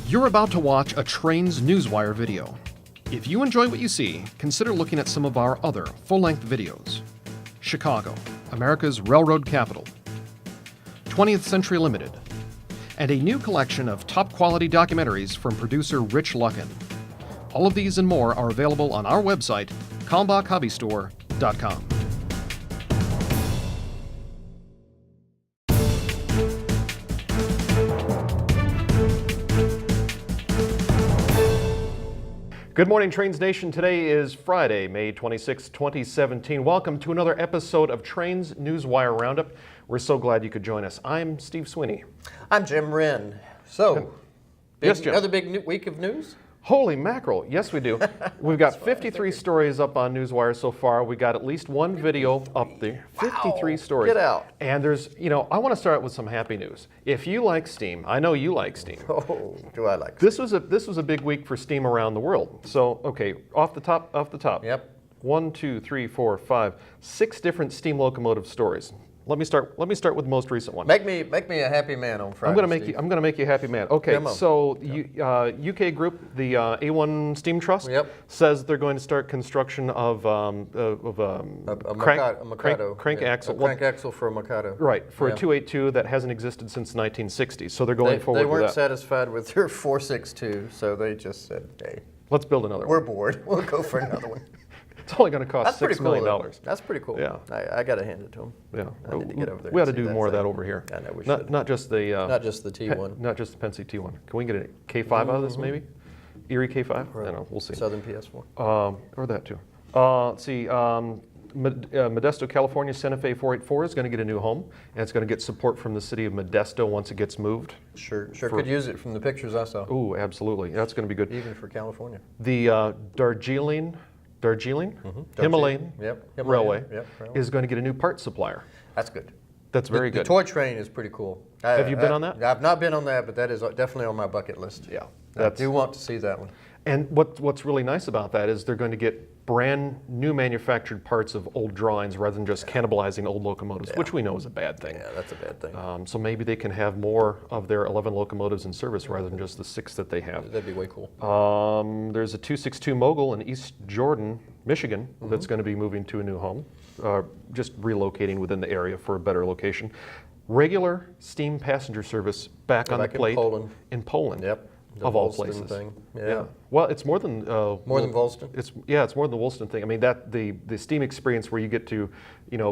You're about to watch a Train's Newswire video. If you enjoy what you see, consider looking at some of our other full-length videos. Chicago, America's railroad capital. 20th Century Limited. And a new collection of top-quality documentaries from producer Rich Luckin. All of these and more are available on our website, kalmbachhobbystore.com. Good morning, Trains Nation. Today is Friday, May 26, 2017. Welcome to another episode of Trains Newswire Roundup. We're so glad you could join us. I'm Steve Sweeney. I'm Jim Wrinn. So, Yes, Jim. Another big week of news? Holy mackerel. Yes, we do. We've got 53 stories up on Newswire so far. We got at least one video up there. 53 stories. Get out. And there's, I want to start with some happy news. If you like steam, I know you like steam. Oh, do I like This was a big week for steam around the world. So, okay, off the top. Yep. 1, 2, 3, 4, 5, 6 different steam locomotive stories. Let me start with the most recent one. Make me a happy man on Friday. I'm going to make you a happy man. Okay, so UK Group, the A1 Steam Trust, says they're going to start construction of a crank axle. Crank axle for a Mikado. Right, for a 282 that hasn't existed since the 1960s. So they're going forward with that. They weren't satisfied with their 462, so they just said, hey, let's build another one. We're bored. We'll go for another one. It's only going to cost $6 million. That's pretty cool. Yeah, I got to hand it to them. Yeah, I need to get over there. We ought to do more of that over here. I know we should. Not just the T1. Not just the Pennsy T1. Can we get a K5 out of this maybe? Erie K5? Right. I don't know. We'll see. Southern PS4. Or that too. Let's see. Modesto, California, Santa Fe 484 is going to get a new home, and it's going to get support from the city of Modesto once it gets moved. Sure could use it from the pictures I saw. Ooh, absolutely. That's going to be good. Even for California. The Darjeeling Himalayan Railway is going to get a new part supplier. That's good. That's very good. The toy train is pretty cool. Have you been on that? I've not been on that, but that is definitely on my bucket list. Yeah. I do want to see that one. And what's really nice about that is they're going to get brand new manufactured parts of old drawings rather than just cannibalizing old locomotives, which we know is a bad thing. Yeah, that's a bad thing. So maybe they can have more of their 11 locomotives in service rather than just the 6 that they have. That'd be way cool. There's a 262 Mogul in East Jordan, Michigan, that's going to be moving to a new home, just relocating within the area for a better location. Regular steam passenger service back on the plate in Poland. Yep. Of all places. Thing. Yeah. Well, it's more than Volston. It's more than the Woolston thing. I mean, that the steam experience where you get to,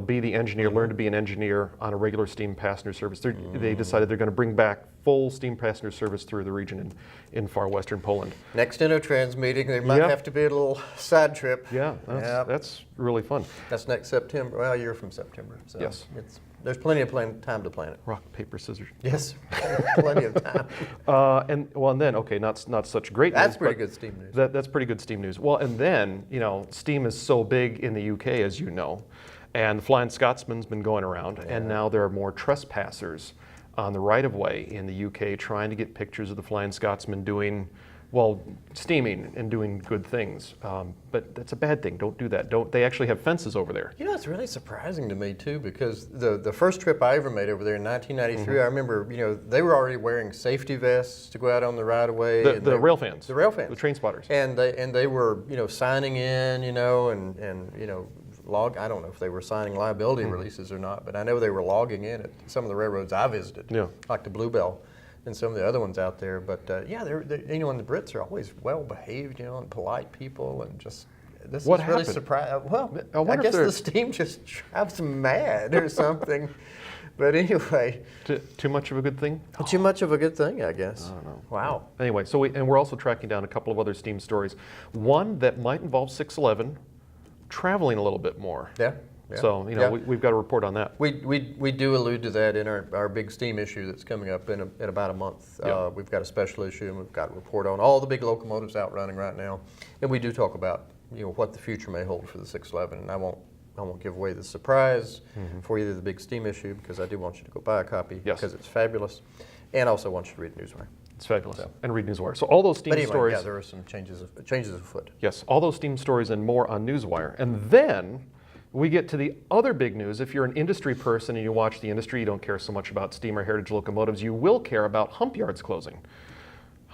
be the engineer, learn to be an engineer on a regular steam passenger service. They decided they're going to bring back full steam passenger service through the region in far western Poland. Next InnoTrans meeting, there might have to be a little side trip. Yeah, that's really fun. That's next September. Well, a year from September. So yes. There's plenty of time to plan it. Rock, paper, scissors. Yes, plenty of time. And then, not such great news. That's pretty good steam news. That's pretty good steam news. Well, and then, steam is so big in the UK, as you know, and the Flying Scotsman's been going around, and now there are more trespassers on the right-of-way in the UK trying to get pictures of the Flying Scotsman doing, steaming and doing good things. But that's a bad thing. Don't do that. They actually have fences over there. It's really surprising to me, too, because the first trip I ever made over there in 1993, I remember, they were already wearing safety vests to go out on the right-of-way. The rail fans. The rail fans. The train spotters. And they were, signing in, and I don't know if they were signing liability releases or not, but I know they were logging in at some of the railroads I visited, like the Bluebell and some of the other ones out there. But and the Brits are always well behaved, and polite people, and just this is really surprising. Well, I guess the steam just drives them mad or something. But anyway, too much of a good thing? Too much of a good thing, I guess. I don't know. Wow. Anyway, we're also tracking down a couple of other steam stories. One that might involve 611 traveling a little bit more. Yeah. So, we've got a report on that. We do allude to that in our big steam issue that's coming up in about a month. We've got a special issue, and we've got a report on all the big locomotives out running right now. And we do talk about, what the future may hold for the 611. And I won't give away the surprise for either the big steam issue, because I do want you to go buy a copy because it's fabulous. And I also want you to read Newswire. It's fabulous. And read Newswire. So all those steam stories. Yeah, there are some changes afoot. Yes, all those steam stories and more on Newswire. And then we get to the other big news. If you're an industry person and you watch the industry, you don't care so much about steam or heritage locomotives, you will care about hump yards closing.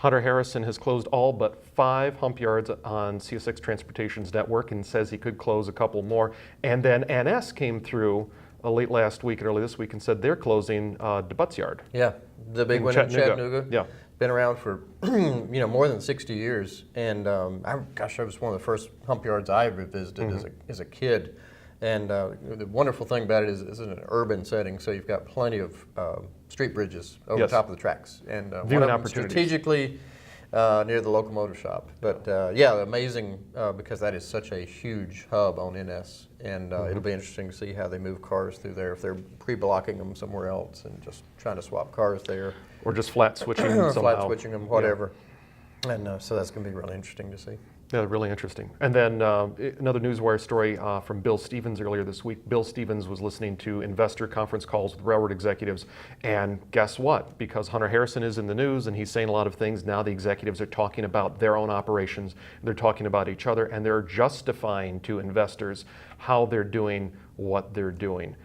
Hunter Harrison has closed all but 5 hump yards on CSX Transportation's network and says he could close a couple more. And then NS came through late last week and early this week and said they're closing DeButt's yard. Yeah, the big one in Chattanooga. Yeah. Been around for more than 60 years. And gosh, that was one of the first hump yards I ever visited as a kid. And the wonderful thing about it is it's in an urban setting, so you've got plenty of street bridges over the top of the tracks. And one of them strategically near the locomotive shop. But yeah, amazing because that is such a huge hub on NS. And it'll be interesting to see how they move cars through there, if they're pre-blocking them somewhere else and just trying to swap cars there. Or just flat switching them somehow. Flat switching them, whatever. Yeah. And so that's going to be really interesting to see. Yeah, really interesting. And then another Newswire story from Bill Stevens earlier this week. Bill Stevens was listening to investor conference calls with railroad executives, and guess what? Because Hunter Harrison is in the news and he's saying a lot of things, now the executives are talking about their own operations, they're talking about each other, and they're justifying to investors how they're doing what they're doing.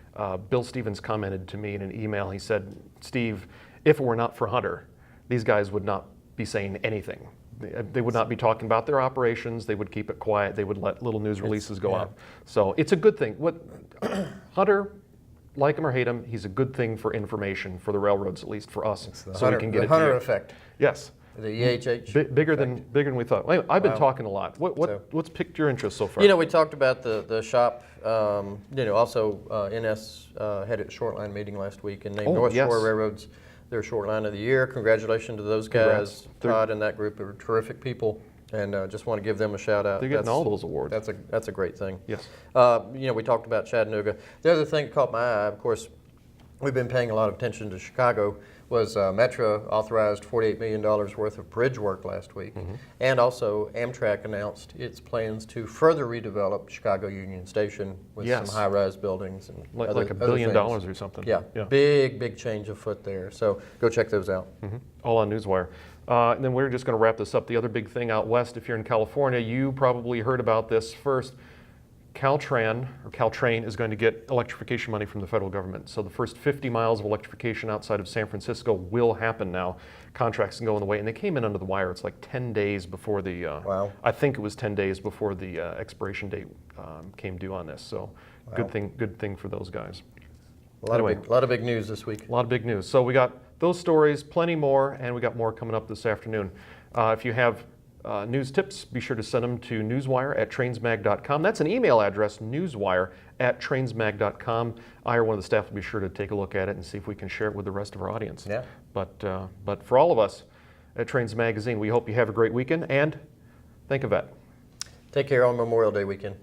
Bill Stevens commented to me in an email, he said, Steve, if it were not for Hunter, these guys would not be saying anything. They would not be talking about their operations. They would keep it quiet. They would let little news releases go out. So it's a good thing. Hunter, like him or hate him, he's a good thing for information, for the railroads, at least for us, so we can get it. The Hunter effect. Yes. The EHH. Bigger than we thought. Well, I've been talking a lot. What's piqued your interest so far? We talked about the shop. Also NS had a short line meeting last week and named North Shore Railroads their short line of the year. Congratulations to those guys. Todd and that group are terrific people, and just want to give them a shout out. They're getting all those awards. That's a great thing. Yes. We talked about Chattanooga. The other thing that caught my eye, of course, we've been paying a lot of attention to Chicago, was Metra authorized $48 million worth of bridge work last week. And also Amtrak announced its plans to further redevelop Chicago Union Station with some high-rise buildings and like $1 billion or something. Yeah, big change afoot there. So go check those out. All on Newswire. And then we're just going to wrap this up. The other big thing out west, if you're in California, you probably heard about this first. CalTrain is going to get electrification money from the federal government. So the first 50 miles of electrification outside of San Francisco will happen now. Contracts can go in the way, and they came in under the wire. It's like 10 days before the, I think it was 10 days before the expiration date came due on this. So good thing for those guys. A lot of big news this week. A lot of big news. So we got those stories, plenty more, and we got more coming up this afternoon. If you have news tips, be sure to send them to newswire@trainsmag.com. That's an email address, newswire@trainsmag.com. I or one of the staff will be sure to take a look at it and see if we can share it with the rest of our audience. Yeah. But for all of us at Trains Magazine, we hope you have a great weekend, and think of that. Take care on Memorial Day weekend.